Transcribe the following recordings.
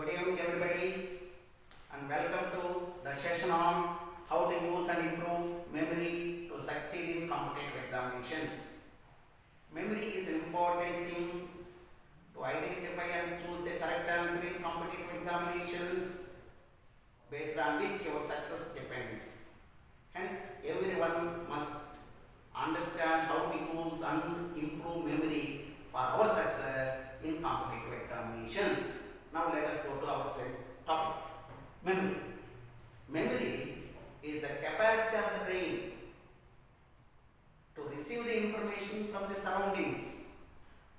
Good evening everybody and welcome to the session on how to use and improve memory to succeed in competitive examinations. Memory is an important thing to identify and choose the correct answer in competitive examinations based on which your success depends. Hence, everyone must understand how to use and improve memory for our success in competitive examinations. Now let us go to our topic. Memory. Memory is the capacity of the brain to receive the information from the surroundings,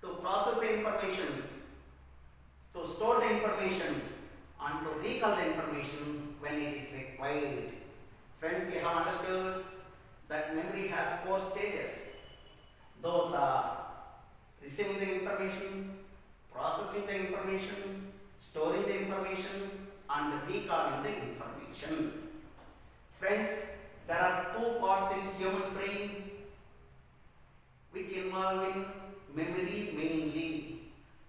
to process the information, to store the information and to recall the information when it is required. Friends, you have understood that memory has 4 stages. Those are receiving the information, processing the information, storing the information and recalling the information. Friends, there are 2 parts in human brain which involve in memory mainly.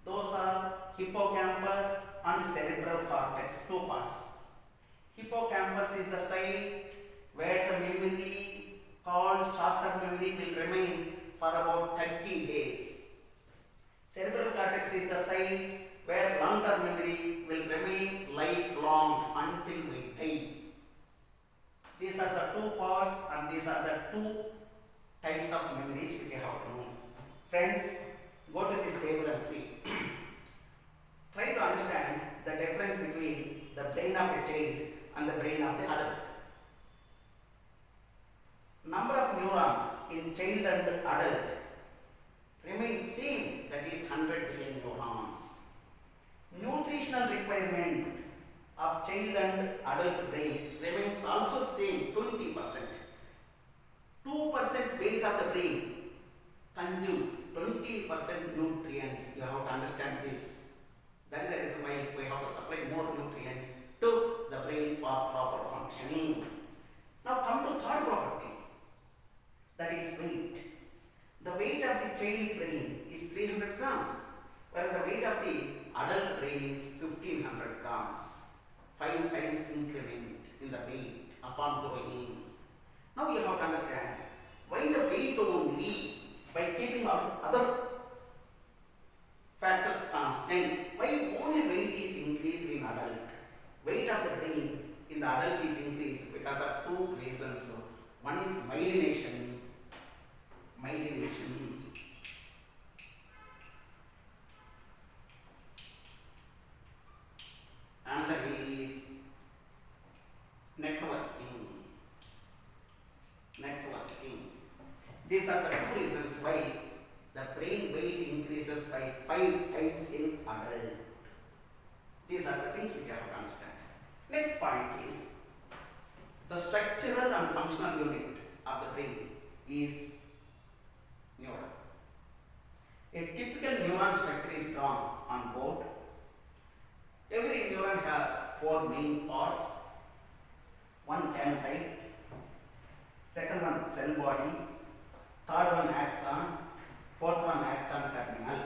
Those are hippocampus and cerebral cortex, 2 parts. Hippocampus is the site where the memory called short-term memory will remain for about 30 days. Cerebral cortex is the site where long-term memory will remain lifelong until we die. These are the 2 parts and these are the 2 types of memories which you have to know. Friends, go to this table and see. Try to understand the difference between the brain of a child and the brain of the adult. Number of neurons in child and adult remain same, that is 100 billion neurons. Nutritional requirement of child and adult brain remains also same, 20%. 2% weight of the brain consumes 20% nutrients. You have to understand this. That is the reason why we have to supply more nutrients to the brain for proper functioning. Now come to third property, that is weight. The weight of the child brain is 300 grams, whereas the weight of the adult brain is 1500 grams. 5 times increment in the weight upon growing. Now you have to understand why the weight only, by keeping other factors constant, why only weight is increased in adult. Weight of the brain in the adult is increased because of 2 reasons. One is myelination. Another is networking. These are the 2 reasons why the brain weight increases by 5 times in adult. These are the things which you have to understand. Next point is the structural and functional unit of the brain is neuron. A typical neuron structure is drawn on board. Every neuron has 4 main parts. One dendrite, second one cell body, third one axon, fourth one axon terminal.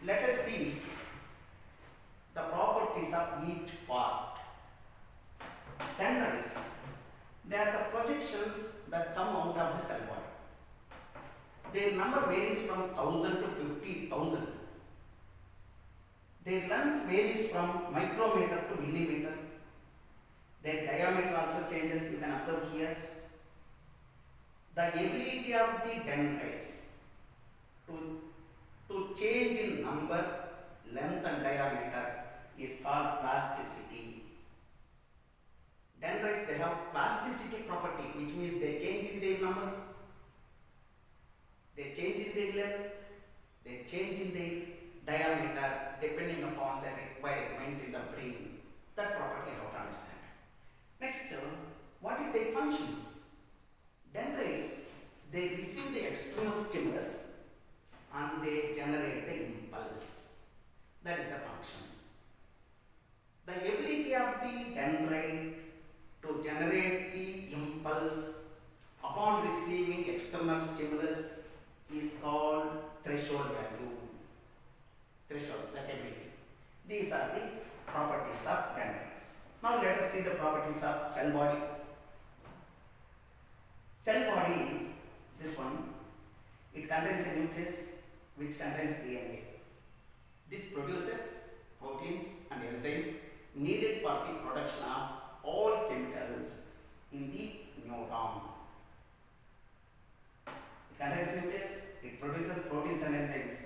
Let us see the properties of each part. Dendrites, they are the projections that come out of the cell body. Their number varies from 1000 to 50,000. Their length varies from micrometer to millimeter. Their diameter also changes, you can observe here. The ability of the dendrites to change in number, length and diameter is called plasticity. Dendrites, they have plasticity property, which means they change in their number, they change in their length, they change in their diameter depending upon the requirement in the brain. That property you have to understand. Next, what is their function? Dendrites, they receive the external stimulus and they generate the impulse. see the properties of cell body. Cell body, this one, it contains a nucleus which contains DNA. This produces proteins and enzymes needed for the production of all chemicals in the neuron. It contains nucleus, it produces proteins and enzymes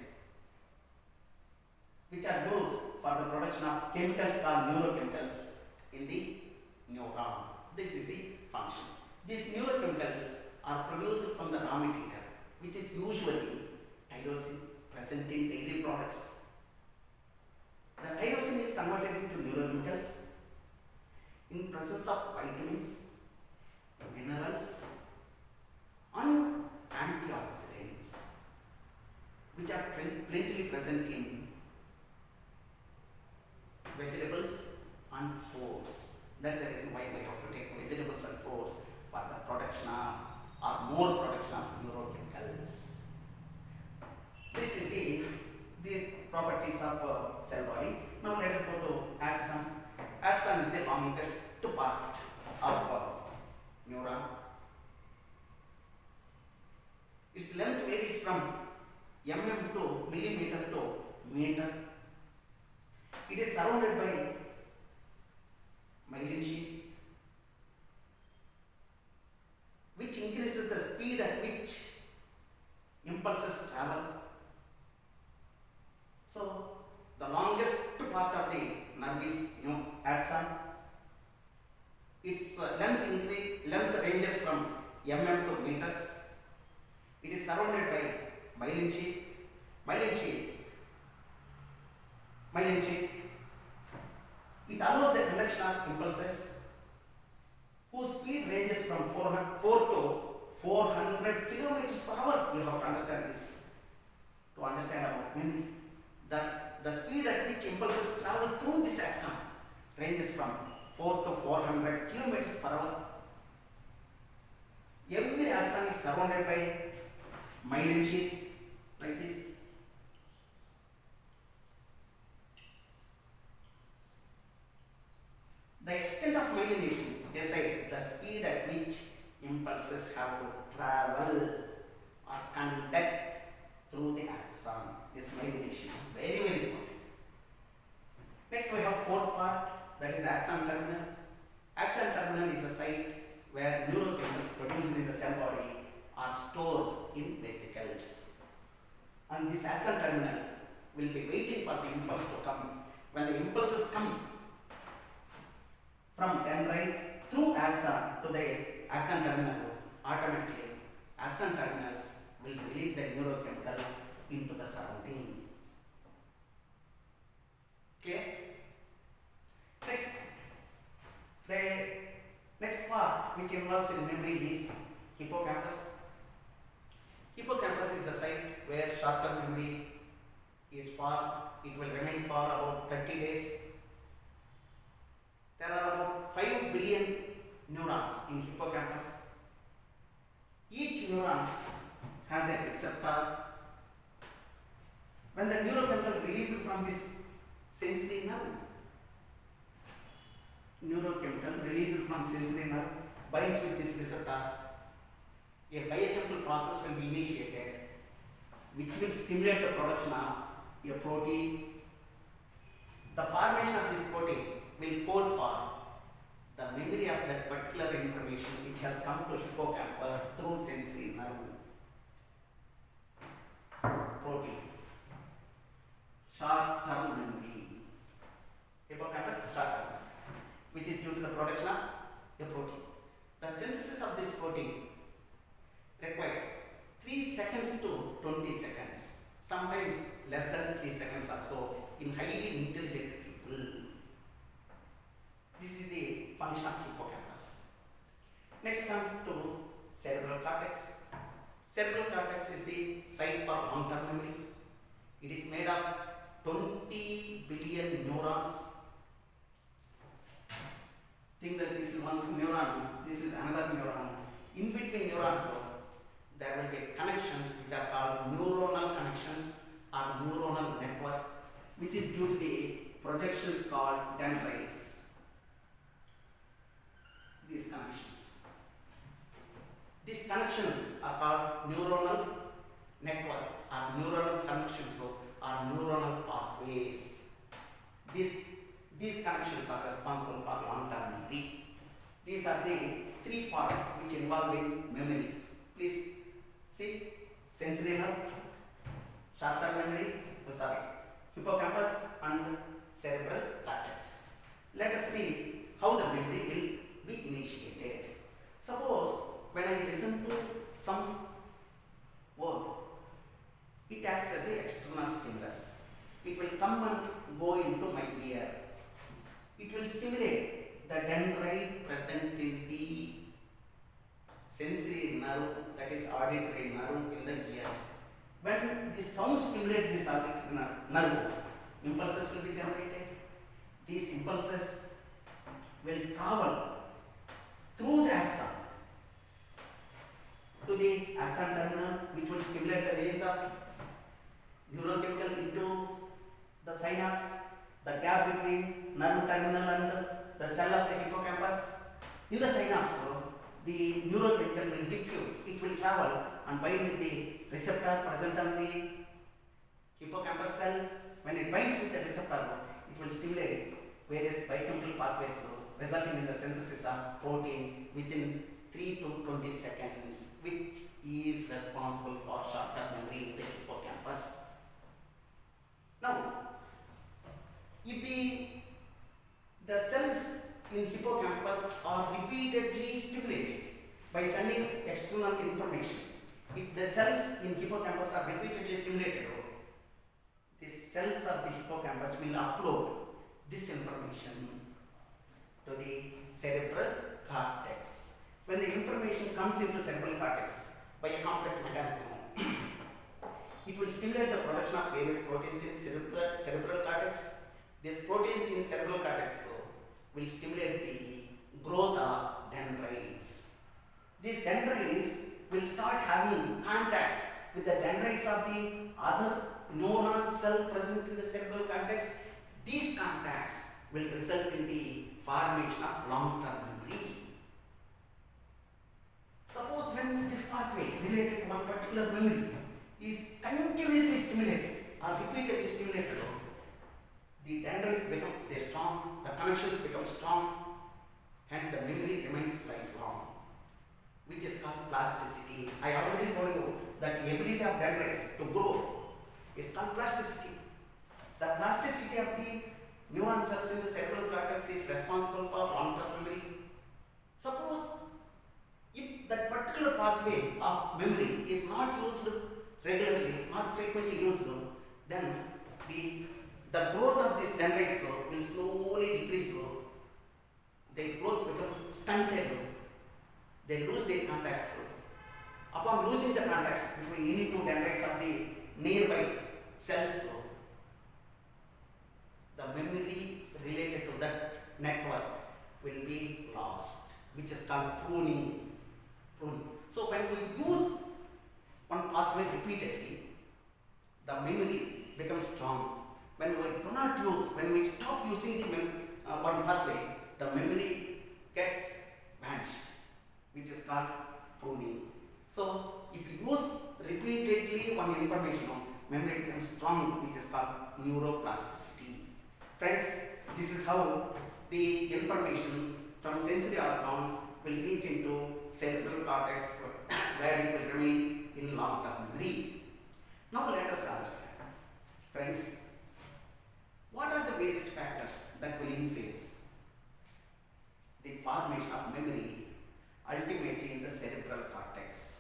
which are used for the production of chemicals called neurochemicals in the neuron. This is the function. These neurochemicals are produced from the raw material, which is usually tyrosine present in dairy products. The tyrosine is converted into neurochemicals in presence of vitamins, minerals, and antioxidants, which are plentifully present in vegetables and fruits. That's the reason why we have to take vegetables and fruits for the production of or more production of neurochemicals. This is the properties of cell body. Now let us go to axon. Axon is the longest part of neuron. Its length varies from mm to millimeter to meter. It is surrounded by myelin sheath, which increases the speed at which impulses travel. So, the longest part of the nerve is axon. Its length ranges from mm to meters. It is surrounded by myelin sheath. It allows the conduction of impulses whose speed ranges from 4 to 400 kilometers per hour. You have to understand this. To understand about memory, the speed at which impulses travel through this axon ranges from 4 to 400 kilometers per hour. Every axon is surrounded by myelin sheath like this. The extent of myelination decides the speed at which impulses have to travel or conduct through the axon. This myelination, very important. Next we have fourth part, that is axon terminal. Axon terminal is the site where neurochemicals produced in the cell body are stored in vesicles. And this axon terminal will be waiting for the impulse to come. When the impulses come from dendrite through axon to the axon terminal, automatically axon terminals will release the neurochemical into the surrounding. Okay? The next part which involves in memory is hippocampus. Hippocampus is the site where short-term memory is formed. It will remain for about 30 days. There are about 5 billion neurons in hippocampus. Each neuron has a receptor. When the neurochemical released from this sensory nerve, binds with this receptor, a biochemical process will be initiated which will stimulate the production of a protein. The formation of this protein will code for the memory of that particular information which has come to hippocampus through sensory nerve. Protein. Short-term memory. Hippocampus short-term, which is due to the production of the protein. The synthesis of this protein requires 3 seconds to 20 seconds, sometimes less than 3 seconds or so in highly intelligent people. This is the function of hippocampus. Next comes to cerebral cortex. Cerebral cortex is the site for long-term memory. It is made of 20 billion neurons. Think that this is one neuron, this is another neuron. In between neurons, there will be connections which are called neuronal connections or neuronal network, which is due to the projections called dendrites. these connections. These connections are called neuronal network or neuronal connections or neuronal pathways. These connections are responsible for long-term memory. These are the three parts which involve in memory. Please see, sensory nerve, short-term memory, hippocampus and cerebral cortex. Let us see how the memory will be initiated. Suppose when I listen to some word, it acts as an external stimulus. It will come and go into my ear. It will stimulate the dendrite present in the sensory nerve, that is auditory nerve in the ear. When the sound stimulates this auditory nerve, impulses will be generated. These impulses will travel through the axon to the axon terminal, which will stimulate the release of neurochemical into the synapse, the gap between nerve terminal and the cell of the hippocampus. In the synapse, the neurochemical will diffuse, it will travel and bind with the receptor present on the hippocampus cell. When it binds with the receptor, it will stimulate various biochemical pathways, resulting in the synthesis of protein within 3 to 20 seconds, which is responsible for short-term memory in the hippocampus. Now, if the cells in hippocampus are repeatedly stimulated by sending external information, if the cells in hippocampus are repeatedly stimulated, the cells of the hippocampus will upload this information to the cerebral cortex. When the information comes into cerebral cortex by a complex mechanism, it will stimulate the production of various proteins in cerebral cortex. These proteins in cerebral cortex will stimulate the growth of dendrites. These dendrites will start having contacts with the dendrites of the other neuron cell present in the cerebral cortex. These contacts will result in the formation of long-term memory. Suppose when this pathway related to one particular memory is continuously stimulated or repeatedly stimulated, the dendrites become strong, the connections become strong, hence the memory remains lifelong, which is called plasticity. I already told you that the ability of dendrites to grow is called plasticity. The plasticity of the neuron cells in the cerebral cortex is responsible for long-term memory. Suppose if that particular pathway of memory is not used regularly, not frequently used, then the growth of these dendrites will slowly decrease. Their growth becomes stunted. They lose their contacts. Upon losing the contacts between any two dendrites of the nearby cells, the memory related to that network will be lost, which is called pruning. So when we use one pathway repeatedly, the memory becomes strong. When we do not use, when we stop using the one pathway, the memory gets vanished, which is called pruning. So if you use repeatedly one information, memory becomes strong, which is called neuroplasticity. Friends, this is how the information from sensory organs will reach into cerebral cortex, where it will remain in long-term memory. Now let us understand, friends, what are the various factors that will influence the formation of memory ultimately in the cerebral cortex?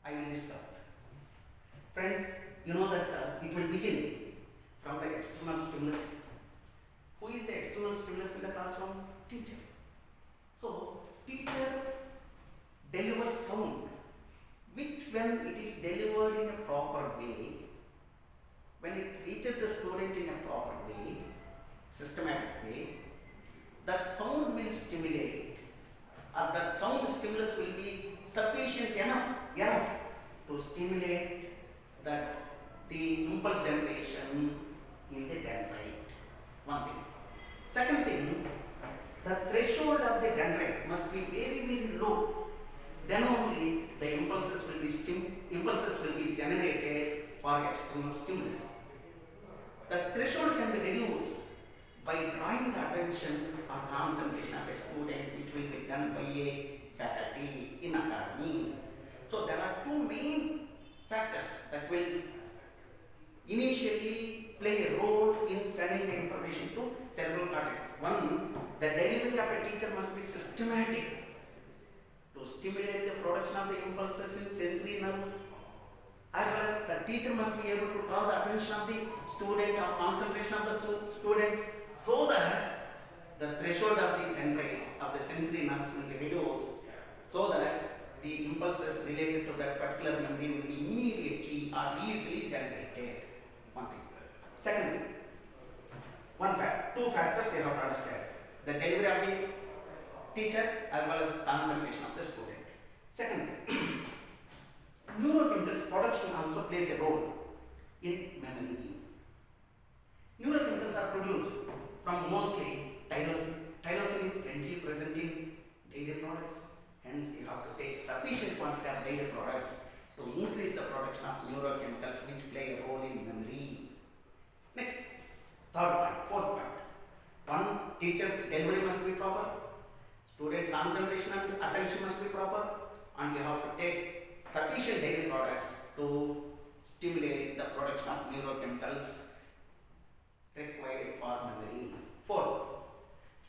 I will list out. Friends, you know that it will begin from the external stimulus. Who is the external stimulus in the classroom? Teacher. So, teacher delivers sound, which when it is delivered in a proper way, when it reaches the student in a proper way, systematic way, that sound will stimulate, or that sound stimulus will be sufficient enough to stimulate that the impulse generation in the dendrite. One thing. Second thing, the threshold external stimulus. The threshold can be reduced by drawing the attention or concentration of a student, which will be done by a faculty in academy. So there are two main factors that will initially play a role in sending the information to cerebral cortex. One, the delivery of a teacher must be systematic to stimulate the production of the impulses in sensory nerves, as well as the teacher must be able to draw the attention of the student or concentration of the student, so that the threshold of the dendrites of the sensory nerves will be reduced, so that the impulses related to that particular memory will be immediately or easily generated. One thing. Second thing, two factors you have to understand: the delivery of the teacher as well as concentration of the student. Second thing, neurochemicals production also plays a role in memory. Neurochemicals are produced from mostly tyrosine. Tyrosine is plenty present in dairy products. Hence, you have to take sufficient quantity of dairy products to increase the production of neurochemicals which play a role in memory. Next, fourth point. One, teacher delivery must be proper, student concentration and attention must be proper, and you have to take sufficient dairy products to stimulate the production of neurochemicals required for memory. Fourth,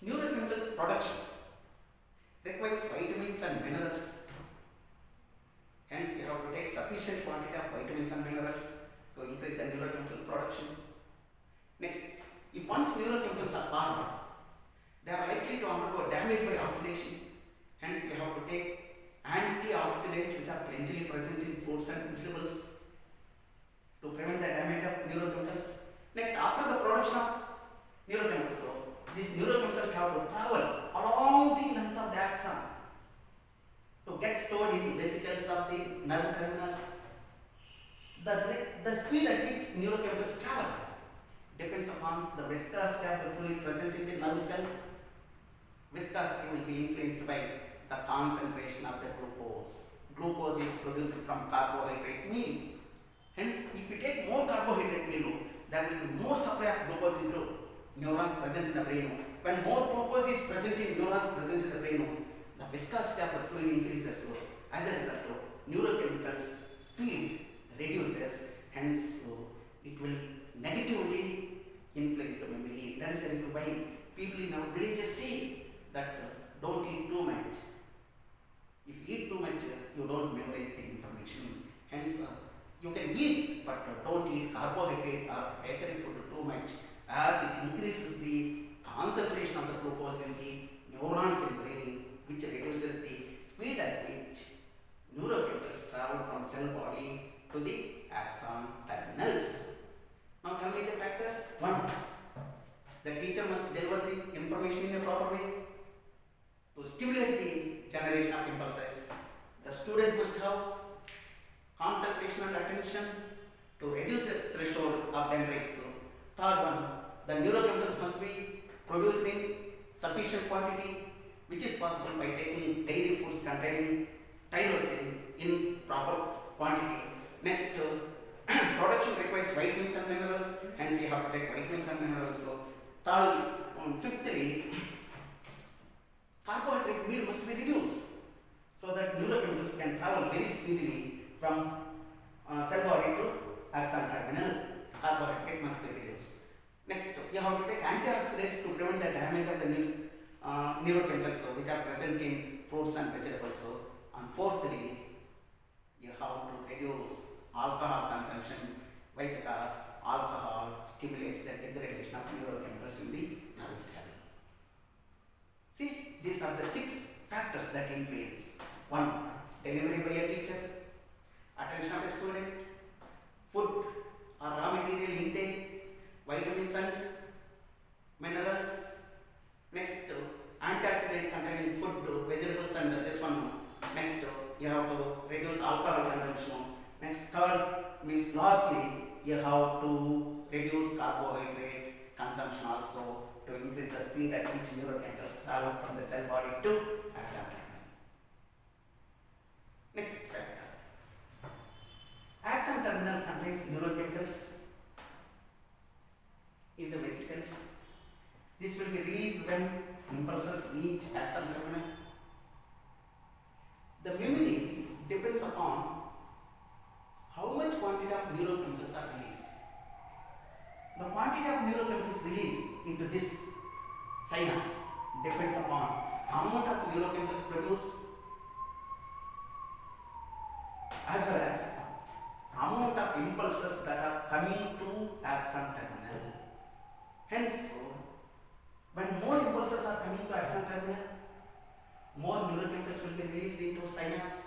neurochemicals production requires vitamins and minerals. Hence, you have to take sufficient quantity of vitamins and minerals to increase the neurochemical production. Next, if once neurochemicals are formed, they are likely to undergo damage by oxidation. Hence, you have to take antioxidants which are plentifully present in fruits and vegetables to prevent the damage of neurochemicals. Next, after the production of neurochemicals, so these neurochemicals have to travel along the length of the axon to get stored in vesicles of the nerve terminals. The speed at which neurochemicals travel depends upon the viscosity of the fluid present in the nerve cell. Viscosity will be influenced by the concentration of the glucose. Glucose is produced from carbohydrate meal. Hence, if you take more carbohydrate meal, there will be more supply of glucose into neurons present in the brain. When more glucose is present in neurons present in the brain, the viscosity of the fluid increases. So, as a result, neurochemicals speed reduces. Hence, it will negatively influence the memory. That is the reason why people in our villages say that don't eat too much. If you eat too much, you don't memorize the information. Hence, you can eat, but don't eat carbohydrate or bakery food too much, as it increases the concentration of the glucose in the neurons in brain, which reduces the speed at which neurochemicals travel from cell body to the axon terminals. Now tell me the factors. One, the teacher must deliver the information in a proper way to stimulate the generation of impulses. The student must have concentration and attention to reduce the threshold of dendrites. Third one, the neurochemicals must be produced in sufficient quantity, which is possible by taking dairy foods containing tyrosine in proper quantity. Next, production requires vitamins and minerals, hence you have to take vitamins and minerals. So, fifthly, carbohydrate meal must be reduced so that neurochemicals can travel very speedily from cell body to axon terminal. Carbohydrate must be reduced. Next, you have to take antioxidants to prevent the damage of the neurochemicals which are present in fruits and vegetables. And fourthly, you have to reduce alcohol consumption. Why? Because alcohol stimulates the degradation of neurochemicals in the nerve cell. See, these are the 6 factors that influence. 1. Delivery by a teacher, attention of a student, food or raw material intake, vitamins and minerals. Next, antioxidant containing food, vegetables and this one. Next, you have to reduce alcohol consumption. Next, third means lastly, you have to reduce carbohydrate consumption also to increase the speed at which neurochemicals travel from the cell body to axon terminal. Next factor. Axon terminal contains neurochemicals in the vesicles. This will be released when impulses reach axon terminal. The memory depends upon how much quantity of neurochemicals are released. The quantity of neurochemicals released into this synapse depends upon amount of neurochemicals produced as well as amount of impulses that are coming to axon terminal. Hence, when more impulses are coming to axon terminal, more neurochemicals will be released into synapse.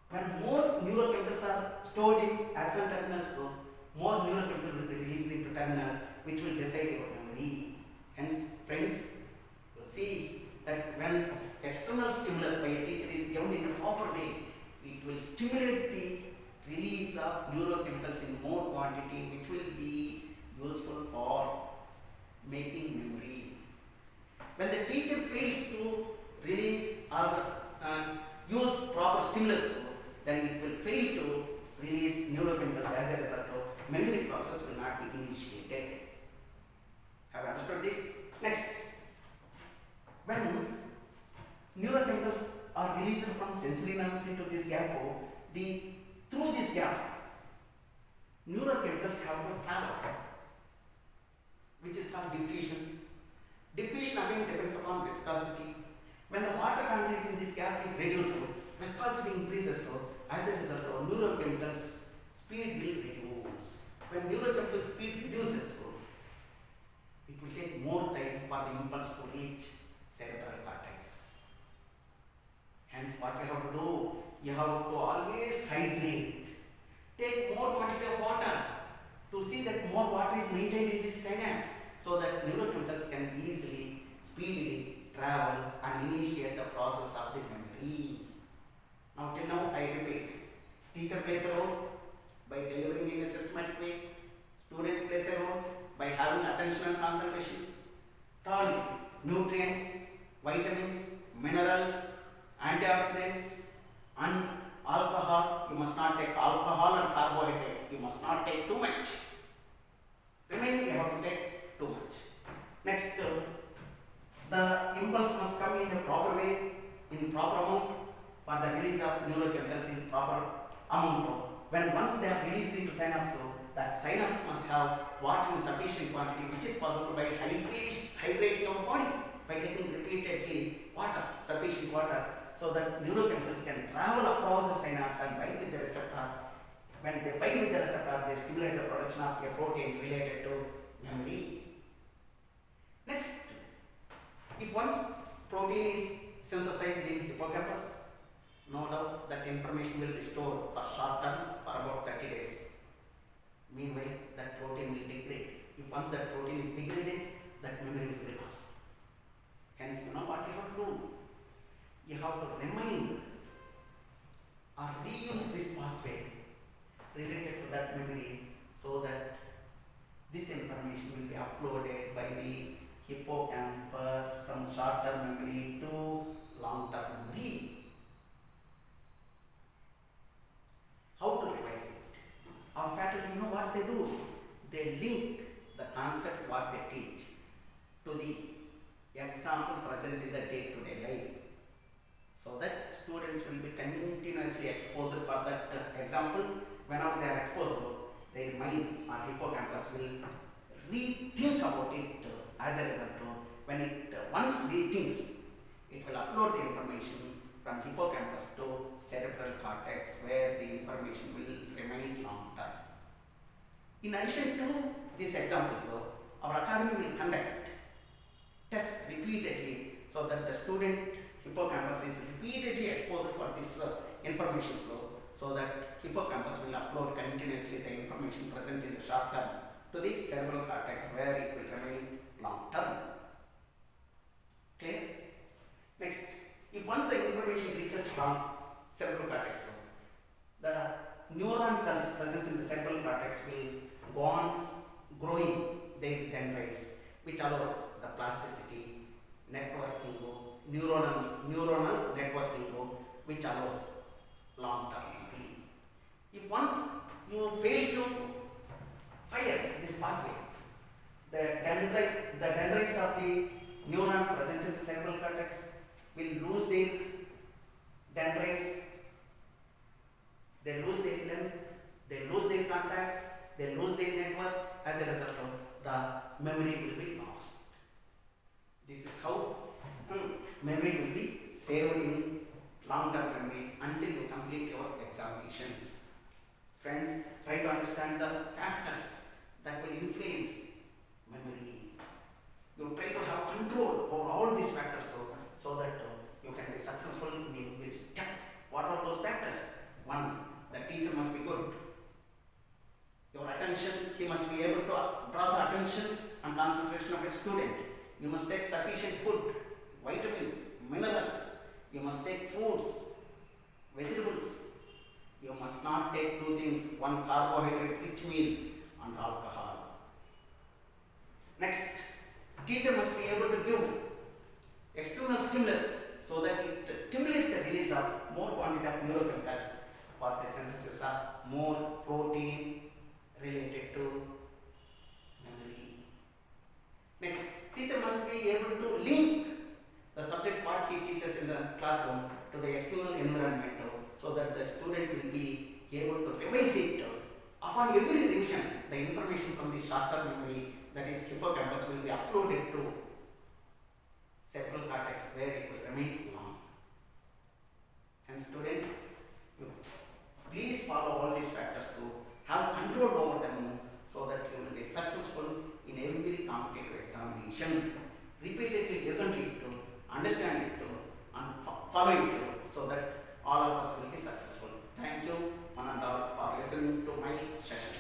When more neurochemicals are stored in axon terminal, so more neurochemicals will be released into terminal, which will decide your memory. Hence, friends, you see that when external stimulus by a teacher is given in a proper way, it will stimulate the release of neurochemicals in more quantity, which will be useful for making memory. When the teacher fails to release or use proper stimulus, then it will fail to release neurochemicals. As a result, memory process will not be initiated. Have you understood this? Next, when neurochemicals are released from sensory nerves into this gap, through this gap, neurochemicals have to travel, which is called diffusion. Diffusion again depends upon viscosity. When the water content in this gap is reduced, viscosity increases, so as a result, neurochemicals speed will reduce. When neurochemical speed reduces, so it will take more time for the impulse to reach cerebral cortex. Hence, what you have to do, you have to always hydrate. Take more quantity of water to see that more water is maintained in this synapse, so that neurochemicals can easily, speedily travel and initiate the process of the memory. Now, till now, I repeat, teacher plays a role by delivering in a systematic way. Students plays a role by having attention and concentration. Thirdly, nutrients, vitamins, minerals, antioxidants, and alcohol. You must not take alcohol and carbohydrate. You must not take too much. Remaining, you have to take too much. Next, the impulse must come in a proper way, in proper amount, for the release of neurochemicals in proper amount. When once they are released into synapse, so that synapse must have water in sufficient quantity, which is possible by hydrating our body, by taking repeatedly water, sufficient water, so that neurochemicals can travel across the synapse and bind with the receptor. When they bind with the receptor, they stimulate the production of a protein related to memory. Next, if once protein is synthesized in hippocampus, no doubt that information will be stored for short term for about 30 days. Meanwhile, that protein will degrade. If once that protein is degraded, that memory will be lost. Hence, you know what you have to do? You have to remind or reuse this pathway related to that memory, so that this information will be uploaded by the hippocampus from short-term memory to long-term memory. How to revise it? Our faculty, you know what they do? They link the concept what they teach to the example present in the day-to-day life, so that students will be continuously exposed for that example. Whenever they are exposed, their mind or hippocampus will rethink about it. As a result, when it once rethinks, it will upload the information from hippocampus to cerebral cortex, where the information will remain long term. In addition to these examples, our academy will conduct tests repeatedly, so that the student hippocampus is repeatedly exposed for this information, so that hippocampus will upload continuously the information present in the short term to the cerebral cortex, where it will remain long term. Clear? Next, if once the information reaches from cerebral cortex, the neuron cells present in the cerebral cortex will go on growing their dendrites, which allows the plasticity, networking, neuronal networking, which allows long-term memory. If once you fail to fire this pathway, The dendrites of the neurons present in the cerebral cortex will lose their dendrites, they lose their length, they lose their contacts, they lose their network. As a result of the memory will be lost. This is how memory will be saved in long-term memory until you complete your examinations. Friends, try to understand the factors that will influence memory. You try to have control over all these factors so that you can be successful in the step. What are those factors? One, the teacher must be good. Your attention, he must be able to draw the attention and concentration of a student. You must take sufficient food, vitamins, minerals. You must take fruits, vegetables. You must not take two things, one carbohydrate rich meal and alcohol. Next, teacher must be able to give external stimulus so that it stimulates the release of more quantity of neurochemicals for the synthesis of more protein related to memory. Next, teacher must be able to link the subject what he teaches in the classroom to the external environment so that the student will be able to revise it. Upon every revision, the information from the short-term memory, that is hippocampus, will be uploaded to cerebral cortex where it will remain long. And students, please follow all these factors to have control over them so that you will be successful in every competitive examination. Repeatedly listen to it, understand it, and follow it so that all of us will be successful. Thank you, one and all, for listening to my session.